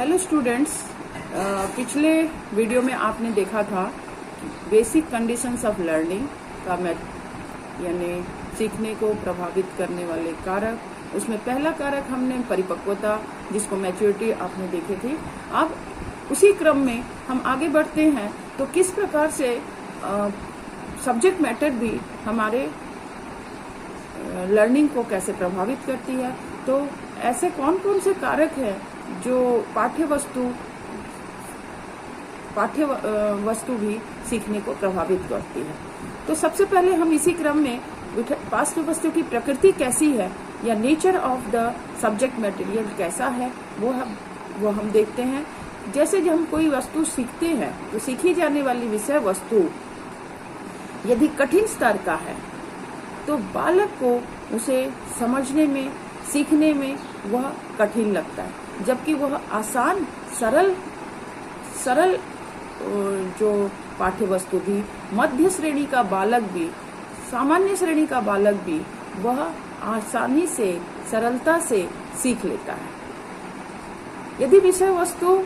Hello students, पिछले video में आपने देखा था बेसिक कंडीशंस ऑफ लर्निंग का यानी सीखने को प्रभावित करने वाले कारक। उसमें पहला कारक हमने परिपक्वता, जिसको मैच्योरिटी आपने देखी थी। अब उसी क्रम में हम आगे बढ़ते हैं तो किस प्रकार से सब्जेक्ट मैटर भी हमारे लर्निंग को कैसे प्रभावित करती है। तो ऐसे कौन कौन से कारक हैं जो पाठ्य वस्तु भी सीखने को प्रभावित करती है। तो सबसे पहले हम इसी क्रम में पाठ्य वस्तु की प्रकृति कैसी है या nature of the subject material कैसा है वो हम देखते हैं। जैसे जब हम कोई वस्तु सीखते हैं तो सीखी जाने वाली विषय वस्तु यदि कठिन स्तर का है तो बालक को उसे समझने में, सीखने में वह कठिन लगता है, जबकि वह आसान सरल जो पाठ्य वस्तु भी मध्य श्रेणी का बालक भी, सामान्य श्रेणी का बालक भी वह आसानी से, सरलता से सीख लेता है। यदि विषय वस्तु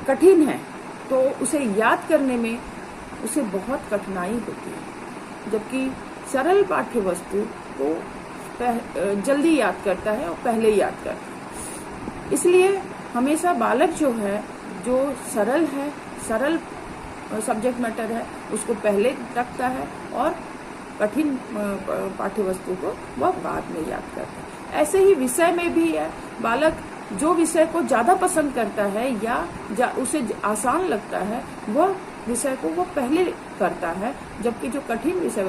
कठिन है तो उसे याद करने में उसे बहुत कठिनाई होती है, जबकि सरल पाठ्य वस्तु को जल्दी याद करता है और पहले याद करता है। इसलिए हमेशा बालक जो है, जो सरल सब्जेक्ट मैटर है उसको पहले रखता है और कठिन पाठ्य वस्तु को वह बाद में याद करता है। ऐसे ही विषय में भी है, बालक जो विषय को ज्यादा पसंद करता है या उसे आसान लगता है वह विषय को वो पहले करता है, जबकि जो कठिन विषय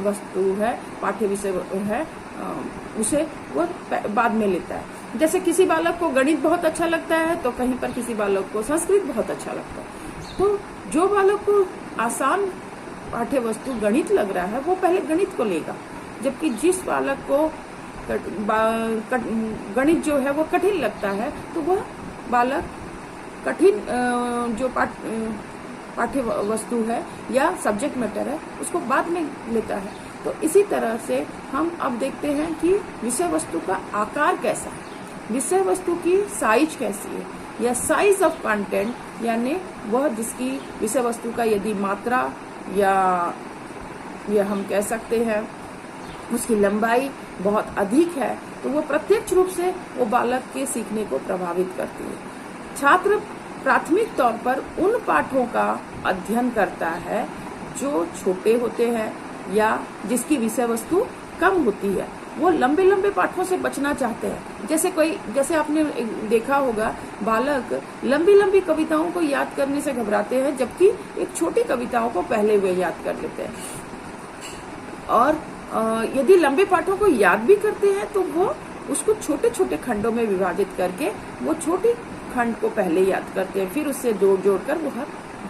वस्तु है, पाठ्य विषय है, उसे वो बाद में लेता है। जैसे किसी बालक को गणित बहुत अच्छा लगता है तो कहीं पर किसी बालक को संस्कृत बहुत अच्छा लगता है। तो जो बालक को आसान पाठ्य वस्तु गणित लग रहा है वो पहले गणित को लेगा, जबकि जिस बालक को गणित जो है वो कठिन लगता है तो वह बालक कठिन जो पाठ्य वस्तु है या सब्जेक्ट मैटर है उसको बाद में लेता है। तो इसी तरह से हम अब देखते हैं कि विषय वस्तु का आकार कैसा है, विषय वस्तु की साइज कैसी है या साइज ऑफ कंटेंट, यानी वह जिसकी विषय वस्तु का यदि मात्रा या हम कह सकते हैं उसकी लंबाई बहुत अधिक है तो वो प्रत्यक्ष रूप से वो बालक के सीखने को प्रभावित करती है। छात्र प्राथमिक तौर पर उन पाठों का अध्ययन करता है जो छोटे होते हैं या जिसकी विषय वस्तु कम होती है। वो लंबे पाठों से बचना चाहते हैं। जैसे आपने देखा होगा, बालक लंबी कविताओं को याद करने से घबराते हैं, जबकि एक छोटी कविताओं को पहले वे याद कर लेते हैं। और यदि लंबे पाठों को याद भी करते हैं तो वो उसको छोटे छोटे खंडों में विभाजित करके वो छोटी खंड को पहले याद करते हैं, फिर उससे जोड़कर वो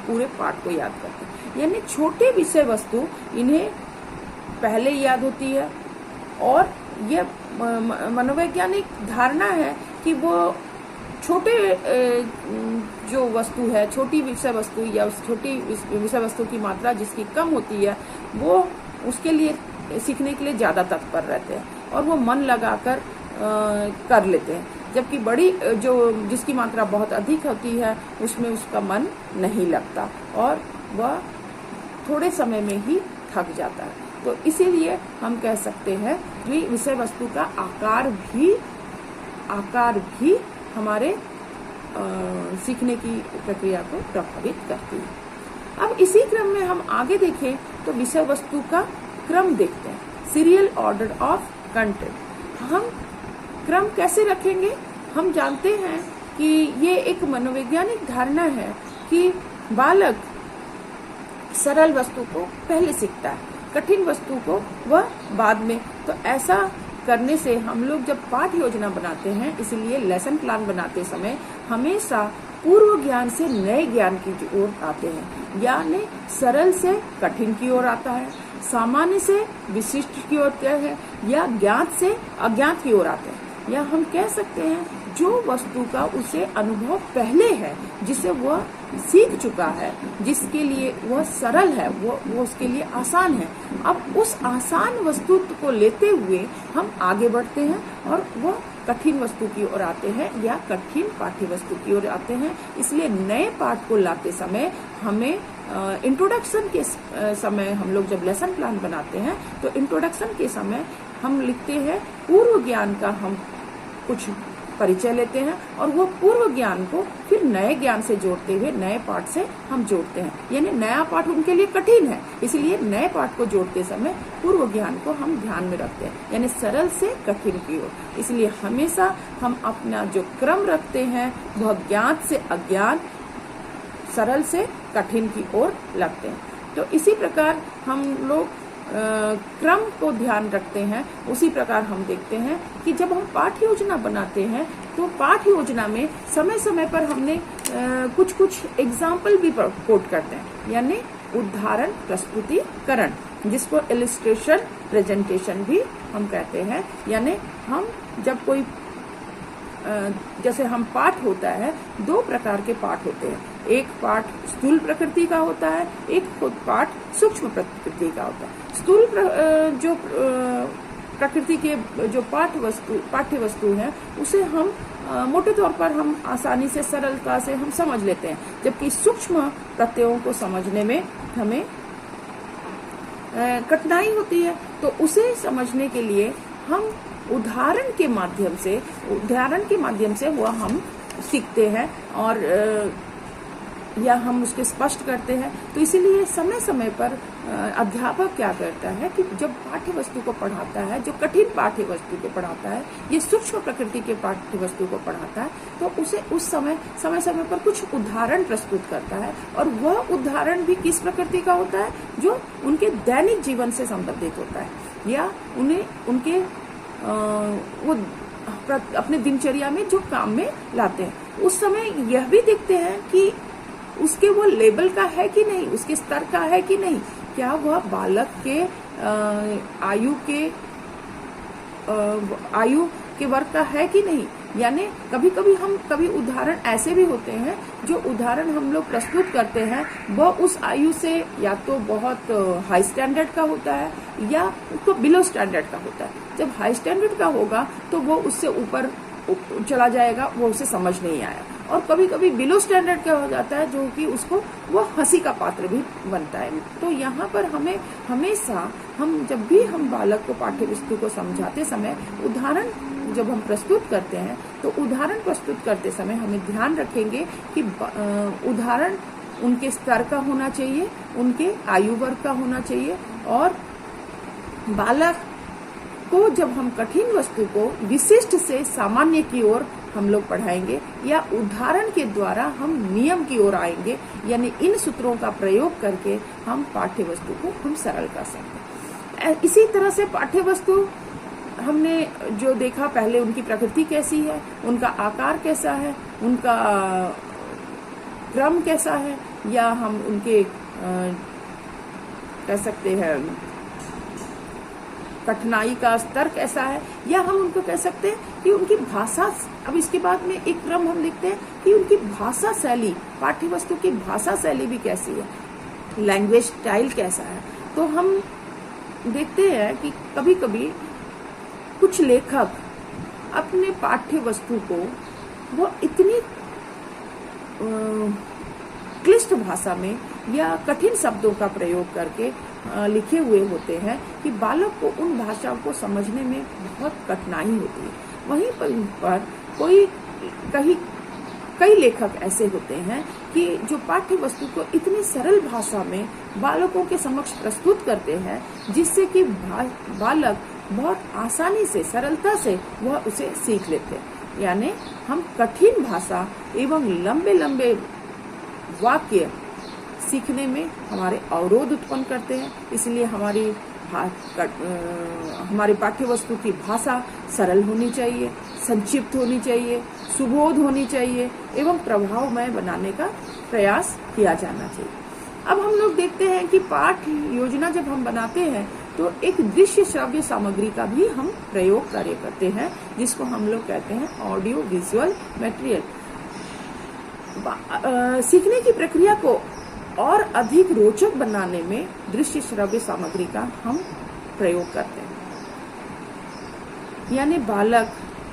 पूरे पाठ को याद करते हैं। यानी छोटे विषय वस्तु इन्हें पहले याद होती है। और ये मनोवैज्ञानिक धारणा है कि वो छोटे जो वस्तु है, छोटी विषय वस्तु या उस छोटी विषय वस्तु की मात्रा जिसकी कम होती है वो उसके लिए सीखने के लिए ज्यादा तत्पर रहते हैं और वो मन लगाकर कर लेते हैं, जबकि बड़ी जिसकी मात्रा बहुत अधिक होती है उसमें उसका मन नहीं लगता और वह थोड़े समय में ही थक जाता है। तो इसीलिए हम कह सकते हैं कि विषय वस्तु का आकार भी हमारे सीखने की प्रक्रिया को प्रभावित करती है। अब इसी क्रम में हम आगे देखें तो विषय वस्तु का क्रम देखते हैं, सीरियल ऑर्डर ऑफ कंटेंट। हम क्रम कैसे रखेंगे? हम जानते हैं कि ये एक मनोवैज्ञानिक धारणा है कि बालक सरल वस्तु को पहले सीखता है, कठिन वस्तु को वह बाद में। तो ऐसा करने से हम लोग जब पाठ योजना बनाते हैं, इसलिए लेसन प्लान बनाते समय हमेशा पूर्व ज्ञान से नए ज्ञान की ओर आते हैं, यानी सरल से कठिन की ओर आता है, सामान्य से विशिष्ट की ओर है या ज्ञात से अज्ञात की ओर आते हैं। या हम कह सकते हैं जो वस्तु का उसे अनुभव पहले है, जिसे वह सीख चुका है, जिसके लिए वह सरल है, वो उसके लिए आसान है। अब उस आसान वस्तु को लेते हुए हम आगे बढ़ते हैं और वह कठिन वस्तु की ओर आते हैं या कठिन पाठ्य वस्तु की ओर आते हैं। इसलिए नए पाठ को लाते समय हमें इंट्रोडक्शन के समय, हम लोग जब लेसन प्लान बनाते हैं तो इंट्रोडक्शन के समय हम लिखते हैं पूर्व ज्ञान का हम कुछ परिचय लेते हैं और वो पूर्व ज्ञान को फिर नए ज्ञान से जोड़ते हुए नए पाठ से हम जोड़ते हैं। यानी नया पाठ उनके लिए कठिन है, इसलिए नए पाठ को जोड़ते समय पूर्व ज्ञान को हम ध्यान में रखते हैं, यानी सरल से कठिन की ओर। इसलिए हमेशा हम अपना जो क्रम रखते हैं वह ज्ञात से अज्ञात, सरल से कठिन की ओर लगते हैं। तो इसी प्रकार हम लोग क्रम को ध्यान रखते हैं। उसी प्रकार हम देखते हैं कि जब हम पाठ योजना बनाते हैं तो पाठ योजना में समय समय पर हमने कुछ एग्जाम्पल भी कोट करते हैं, यानी उदाहरण प्रस्तुतिकरण, जिसको इलिस्ट्रेशन प्रेजेंटेशन भी हम कहते हैं। यानी हम जब कोई जैसे हम पाठ होता है, दो प्रकार के पाठ होते हैं, एक पाठ स्थूल प्रकृति का होता है, एक पाठ सूक्ष्म प्रकृति का होता है। स्थूल जो प्रकृति के जो पाठ्य वस्तु है उसे हम मोटे तौर पर हम आसानी से सरलता से हम समझ लेते हैं, जबकि सूक्ष्म प्रत्ययों को समझने में हमें कठिनाई होती है। तो उसे समझने के लिए हम उदाहरण के माध्यम से वह हम सीखते हैं और या हम उसके स्पष्ट करते हैं। तो इसीलिए समय समय पर अध्यापक क्या करता है कि जब पाठ्य वस्तु को पढ़ाता है, जो कठिन पाठ्य वस्तु को पढ़ाता है, ये सूक्ष्म प्रकृति के पाठ्य वस्तु को पढ़ाता है, तो उसे उस समय समय पर कुछ उदाहरण प्रस्तुत करता है। और वह उदाहरण भी किस प्रकृति का होता है, जो उनके दैनिक जीवन से संबंधित होता है या उन्हें उनके वो अपने दिनचर्या में जो काम में लाते हैं। उस समय यह भी देखते हैं कि उसके वो लेवल का है कि नहीं, उसके स्तर का है कि नहीं, क्या वह बालक के आयु के वर्ग का है कि नहीं। यानी कभी उदाहरण ऐसे भी होते हैं जो उदाहरण हम लोग प्रस्तुत करते हैं वह उस आयु से या तो बहुत हाई स्टैंडर्ड का होता है या उसको बिलो स्टैंडर्ड का होता है। जब हाई स्टैंडर्ड का होगा तो वो उससे ऊपर चला जाएगा, वो उसे समझ नहीं आया। और कभी बिलो स्टैंडर्ड का हो जाता है जो कि उसको वो हंसी का पात्र भी बनता है। तो यहाँ पर हमें हमेशा जब भी हम बालक को पाठ्य वस्तु को समझाते समय उदाहरण जब हम प्रस्तुत करते हैं तो उदाहरण प्रस्तुत करते समय हमें ध्यान रखेंगे कि उदाहरण उनके स्तर का होना चाहिए, उनके आयु वर्ग का होना चाहिए। और बालक को जब हम कठिन वस्तु को विशिष्ट से सामान्य की ओर हम लोग पढ़ाएंगे या उदाहरण के द्वारा हम नियम की ओर आएंगे, यानी इन सूत्रों का प्रयोग करके हम पाठ्य वस्तु को हम सरल कर सकते हैं। इसी तरह से पाठ्य वस्तु हमने जो देखा, पहले उनकी प्रकृति कैसी है, उनका आकार कैसा है, उनका क्रम कैसा है, या हम उनके कह सकते हैं कठिनाई का स्तर कैसा है, या हम उनको कह सकते हैं कि उनकी भाषा। अब इसके बाद में एक क्रम हम लिखते हैं कि उनकी भाषा शैली, पाठ्य वस्तु की भाषा शैली भी कैसी है, लैंग्वेज स्टाइल कैसा है। तो हम देखते हैं कि कभी कभी कुछ लेखक अपने पाठ्य वस्तु को वो इतनी क्लिष्ट भाषा में या कठिन शब्दों का प्रयोग करके लिखे हुए होते हैं कि बालक को उन भाषाओं को समझने में बहुत कठिनाई होती है। वहीं पर कई लेखक ऐसे होते हैं कि जो पाठ्य वस्तु को इतनी सरल भाषा में बालकों के समक्ष प्रस्तुत करते हैं जिससे कि बालक बहुत आसानी से, सरलता से वह उसे सीख लेते हैं। यानी हम कठिन भाषा एवं लंबे लंबे वाक्य सीखने में हमारे अवरोध उत्पन्न करते हैं। इसलिए हमारी पाठ्य वस्तु की भाषा सरल होनी चाहिए, संक्षिप्त होनी चाहिए, सुबोध होनी चाहिए एवं प्रभावमय बनाने का प्रयास किया जाना चाहिए। अब हम लोग देखते हैं कि पाठ योजना जब हम बनाते हैं तो एक दृश्य श्रव्य सामग्री का भी हम प्रयोग कार्य करते हैं, जिसको हम लोग कहते हैं ऑडियो विजुअल मटेरियल। सीखने की प्रक्रिया को और अधिक रोचक बनाने में दृश्य श्रव्य सामग्री का हम प्रयोग करते हैं। यानी बालक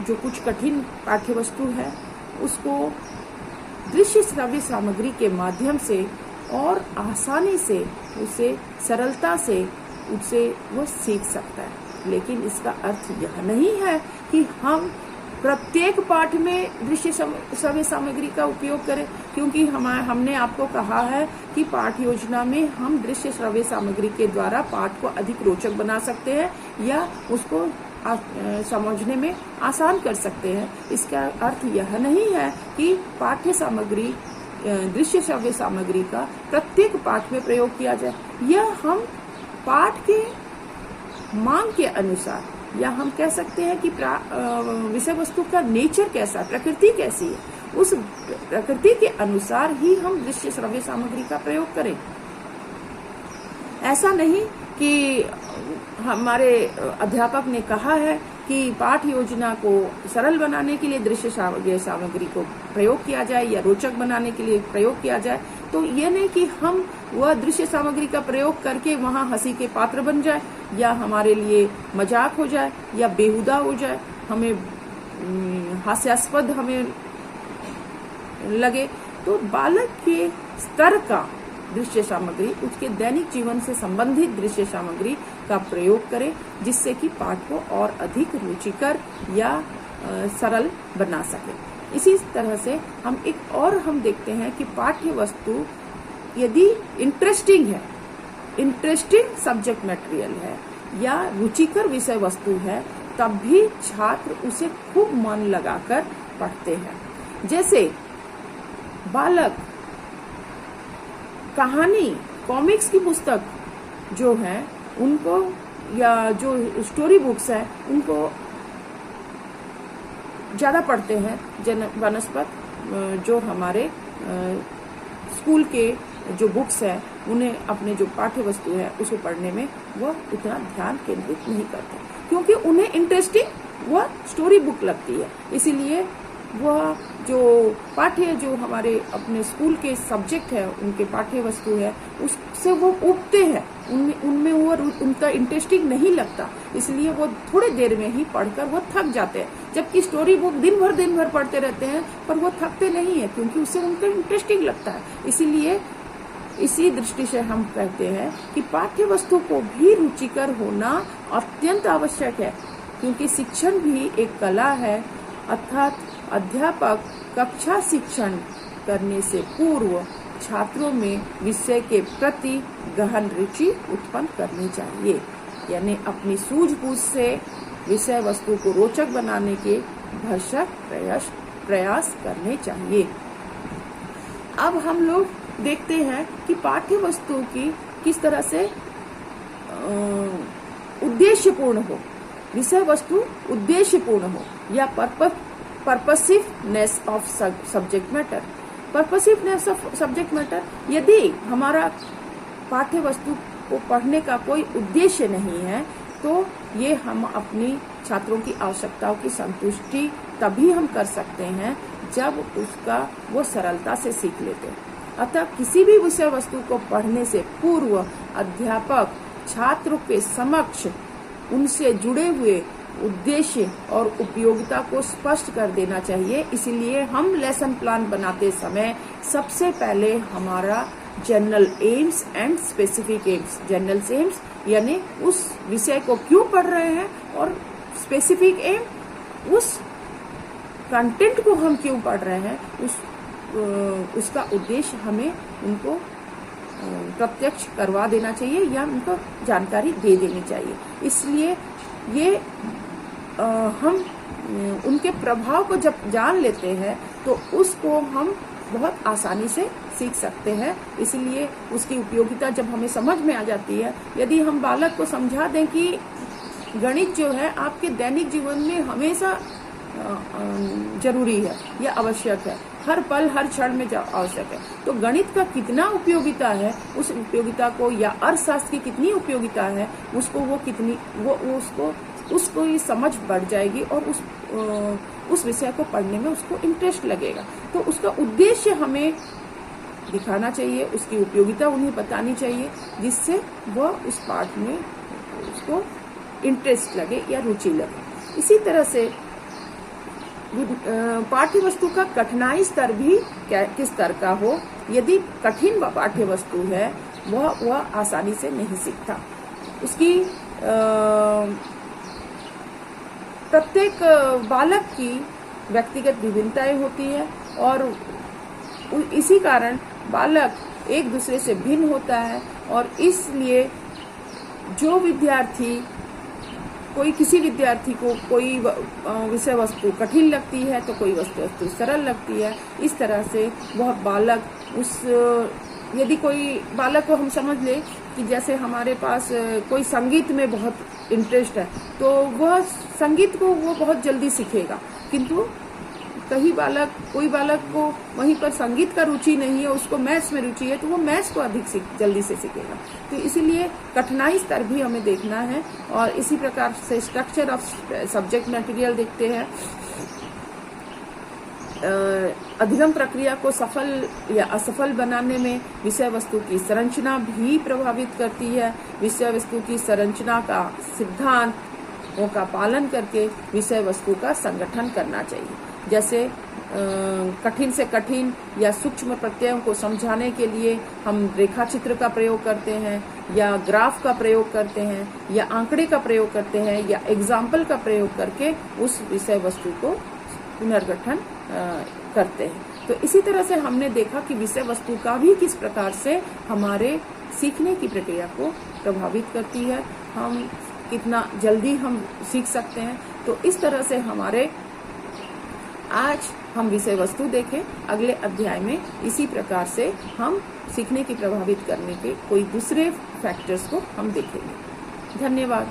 जो कुछ कठिन पाठ्य वस्तु है उसको दृश्य श्रव्य सामग्री के माध्यम से और आसानी से, उसे सरलता से उससे वो सीख सकता है। लेकिन इसका अर्थ यह नहीं है कि हम प्रत्येक पाठ में दृश्य श्रव्य सामग्री का उपयोग करें, क्योंकि हमने आपको कहा है कि पाठ योजना में हम दृश्य श्रव्य सामग्री के द्वारा पाठ को अधिक रोचक बना सकते हैं या उसको समझने में आसान कर सकते हैं। इसका अर्थ यह नहीं है कि पाठ्य सामग्री दृश्य श्रव्य सामग्री का प्रत्येक पाठ में प्रयोग किया जाए। यह हम पाठ के मांग के अनुसार, या हम कह सकते हैं कि विषय वस्तु का नेचर कैसा, प्रकृति कैसी है, उस प्रकृति के अनुसार ही हम दृश्य श्रव्य सामग्री का प्रयोग करें। ऐसा नहीं कि हमारे अध्यापक ने कहा है कि पाठ योजना को सरल बनाने के लिए दृश्य श्रव्य सामग्री को प्रयोग किया जाए या रोचक बनाने के लिए प्रयोग किया जाए, तो ये नहीं कि हम वह दृश्य सामग्री का प्रयोग करके वहां हंसी के पात्र बन जाए या हमारे लिए मजाक हो जाए या बेहुदा हो जाए, हमें हास्यास्पद हमें लगे। तो बालक के स्तर का दृश्य सामग्री, उसके दैनिक जीवन से संबंधित दृश्य सामग्री का प्रयोग करें, जिससे कि पाठ को और अधिक रुचिकर या सरल बना सके। इसी तरह से हम देखते हैं कि पाठ्य वस्तु यदि इंटरेस्टिंग है, इंटरेस्टिंग सब्जेक्ट मटेरियल है या रुचिकर विषय वस्तु है, तब भी छात्र उसे खूब मन लगाकर पढ़ते हैं। जैसे बालक कहानी, कॉमिक्स की पुस्तक जो है उनको, या जो स्टोरी बुक्स है उनको ज्यादा पढ़ते हैं बनस्पत जो हमारे स्कूल के जो बुक्स है उन्हें, अपने जो पाठ्य वस्तु है उसको पढ़ने में वह उतना ध्यान केंद्रित नहीं करते, क्योंकि उन्हें इंटरेस्टिंग वह स्टोरी बुक लगती है। इसीलिए वह जो पाठ्य, जो हमारे अपने स्कूल के सब्जेक्ट है, उनके पाठ्य वस्तु है, उससे वो उबते हैं, उनमें वो उनका इंटरेस्टिंग नहीं लगता, इसलिए वो थोड़े देर में ही पढ़कर वो थक जाते हैं। जबकि स्टोरी बुक दिन भर पढ़ते रहते हैं पर वो थकते नहीं है, क्योंकि उससे उनका इंटरेस्टिंग लगता है। इसीलिए इसी दृष्टि से हम कहते हैं कि पाठ्य वस्तु को भी रुचिकर होना अत्यंत आवश्यक है, क्योंकि शिक्षण भी एक कला है। अर्थात अध्यापक कक्षा शिक्षण करने से पूर्व छात्रों में विषय के प्रति गहन रुचि उत्पन्न करनी चाहिए, यानी अपनी सूझबूझ से विषय वस्तु को रोचक बनाने के भरसक प्रयास करने चाहिए। अब हम लोग देखते हैं कि पाठ्य वस्तु की किस तरह से उद्देश्यपूर्ण हो, विषय वस्तु उद्देश्यपूर्ण हो, या purposiveness of subject matter. Purposiveness of subject matter, यदि हमारा पाठ्य वस्तु को पढ़ने का कोई उद्देश्य नहीं है, तो ये हम अपनी छात्रों की आवश्यकताओं की संतुष्टि तभी हम कर सकते हैं जब उसका वो सरलता से सीख लेते हैं। अतः किसी भी विषय वस्तु को पढ़ने से पूर्व अध्यापक छात्र के समक्ष उनसे जुड़े हुए उद्देश्य और उपयोगिता को स्पष्ट कर देना चाहिए। इसीलिए हम लेसन प्लान बनाते समय सबसे पहले हमारा general AIIMS and specific AIIMS, general AIIMS यानी उस विषय को क्यों पढ़ रहे हैं, और स्पेसिफिक एम उस कंटेंट को हम क्यों पढ़ रहे हैं, उसका उद्देश्य हमें उनको प्रत्यक्ष करवा देना चाहिए या उनको जानकारी दे देनी चाहिए। इसलिए ये हम उनके प्रभाव को जब जान लेते हैं तो उसको हम बहुत आसानी से सीख सकते हैं। इसलिए उसकी उपयोगिता जब हमें समझ में आ जाती है, यदि हम बालक को समझा दें कि गणित जो है आपके दैनिक जीवन में हमेशा जरूरी है या आवश्यक है, हर पल हर क्षण में आवश्यक है। तो गणित का कितना उपयोगिता है, उस उपयोगिता को, या अर्थशास्त्र की कितनी उपयोगिता है, उसको उसको ये समझ बढ़ जाएगी और उस विषय को पढ़ने में उसको इंटरेस्ट लगेगा। तो उसका उद्देश्य हमें दिखाना चाहिए, उसकी उपयोगिता उन्हें बतानी चाहिए, जिससे वह उस पाठ में उसको इंटरेस्ट लगे या रुचि लगे। इसी तरह से पाठ्य वस्तु का कठिनाई स्तर भी किस तरह का हो। यदि कठिन पाठ्य वस्तु है वह आसानी से नहीं सीखता। उसकी प्रत्येक बालक की व्यक्तिगत विभिन्नताएं होती है और इसी कारण बालक एक दूसरे से भिन्न होता है, और इसलिए जो विद्यार्थी किसी विद्यार्थी को कोई विषय वस्तु कठिन लगती है तो कोई वस्तु सरल लगती है। इस तरह से वह बालक यदि कोई बालक को हम समझ ले कि जैसे हमारे पास कोई संगीत में बहुत इंटरेस्ट है तो वह संगीत को वो बहुत जल्दी सीखेगा, किंतु कोई बालक को वहीं पर संगीत का रुचि नहीं है, उसको मैथ्स में रुचि है, तो वो मैथ्स को अधिक जल्दी से सीखेगा। तो इसीलिए कठिनाई स्तर भी हमें देखना है, और इसी प्रकार से स्ट्रक्चर ऑफ सब्जेक्ट मटेरियल देखते हैं। अधिगम प्रक्रिया को सफल या असफल बनाने में विषय वस्तु की संरचना भी प्रभावित करती है। विषय वस्तु की संरचना का सिद्धांतों का पालन करके विषय वस्तु का संगठन करना चाहिए। जैसे कठिन से कठिन या सूक्ष्म प्रत्ययों को समझाने के लिए हम रेखा चित्र का प्रयोग करते हैं, या ग्राफ का प्रयोग करते हैं, या आंकड़े का प्रयोग करते हैं, या एग्जाम्पल का प्रयोग करके उस विषय वस्तु को पुनर्गठन करते हैं। तो इसी तरह से हमने देखा कि विषय वस्तु का भी किस प्रकार से हमारे सीखने की प्रक्रिया को प्रभावित करती है, हम कितना जल्दी हम सीख सकते हैं। तो इस तरह से आज हम विषय वस्तु देखें, अगले अध्याय में इसी प्रकार से हम सीखने की प्रभावित करने के कोई दूसरे फैक्टर्स को हम देखेंगे। धन्यवाद।